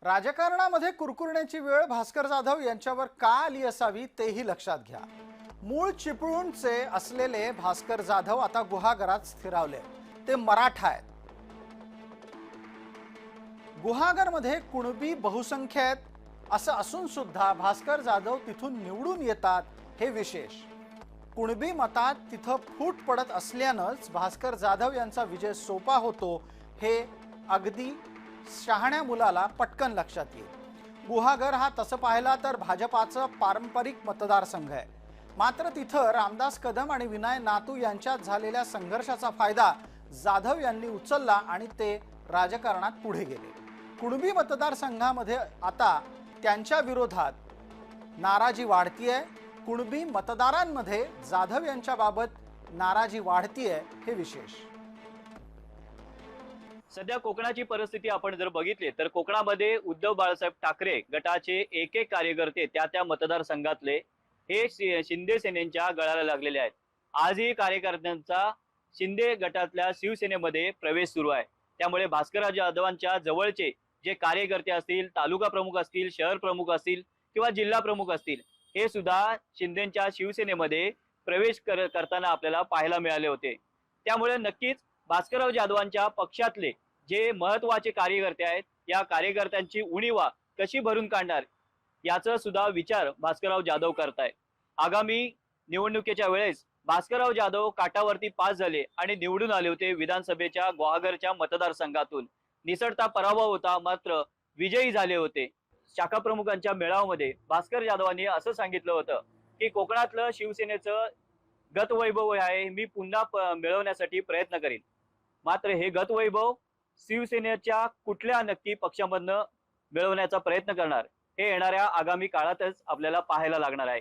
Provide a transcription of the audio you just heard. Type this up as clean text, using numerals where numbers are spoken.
राजकारणामध्ये कुरकुरण्याची वेळ भास्कर जाधव यांच्यावर का आली असावी तेही लक्षात घ्या। मूळ चिपळूणचे असलेले भास्कर जाधव आता गुहागरात स्थिरावले। ते मराठा आहेत। गुहागरमध्ये कुणबी बहुसंख्य आहेत असं असून सुद्धा भास्कर जाधव तिथून निवडून येतात हे विशेष। कुणबी मतात तिथं फूट पडत असल्यानंच भास्कर जाधव यांचा विजय सोपा होतो हे अगदी शहाण्या मुलाला पटकन लक्षात येईल। गुहागर हा तसं पाहिला तर भाजपाचा पारंपरिक मतदारसंघ आहे। मात्र तिथं रामदास कदम आणि विनाय नातू यांच्यात झालेल्या संघर्षाचा फायदा जाधव यांनी उचलला आणि ते राजकारणात पुढे गेले। कुणबी मतदारसंघामध्ये आता त्यांच्या विरोधात नाराजी वाढतीये। कुणबी मतदारांमध्ये जाधव यांच्याबाबत नाराजी वाढतीये हे विशेष। सध्या कोकणाची परिस्थिती आपण जर बघितली तर कोकणामध्ये उद्धव बाळासाहेब ठाकरे गटाचे एक कार्यकर्ते त्या मतदारसंघातले हे शिंदे सेनेच्या गळाला लागलेले आहेत। आजही कार्यकर्त्यांचा शिंदे गटातल्या शिवसेनेमध्ये प्रवेश सुरू आहे। त्यामुळे भास्करराव जाधवांच्या जवळचे जे कार्यकर्ते असतील, तालुका प्रमुख असतील, शहर प्रमुख असतील किंवा जिल्हा प्रमुख असतील, हे सुद्धा शिंदेच्या शिवसेनेमध्ये प्रवेश करताना आपल्याला पाहायला मिळाले होते। त्यामुळे नक्कीच भास्करराव जाधवांच्या पक्षातले जे महत्त्वाचे कार्यकर्ते आहेत, या कार्यकर्त्यांची उणीवा कशी भरून काढणार याचा सुद्धा विचार भास्करराव जाधव करतायत। आगामी निवडणुकीच्या वेळेस भास्करराव जाधव काटावरती पास झाले आणि निवडून आले होते विधानसभेच्या गुहागरच्या मतदारसंघातून। निसटता पराभव होता, मात्र विजयी झाले होते। शाखा प्रमुखांच्या मेळाव्यामध्ये भास्कर जाधवांनी असं सांगितलं होतं की कोकणातलं शिवसेनेचं गतवैभव आहे मी पुन्हा मिळवण्यासाठी प्रयत्न करीन। मात्र हे गतवैभव शिवसेनेच्या कुठल्या नक्की पक्षामधनं मिळवण्याचा प्रयत्न करणार हे येणाऱ्या आगामी काळातच आपल्याला पाहायला लागणार आहे।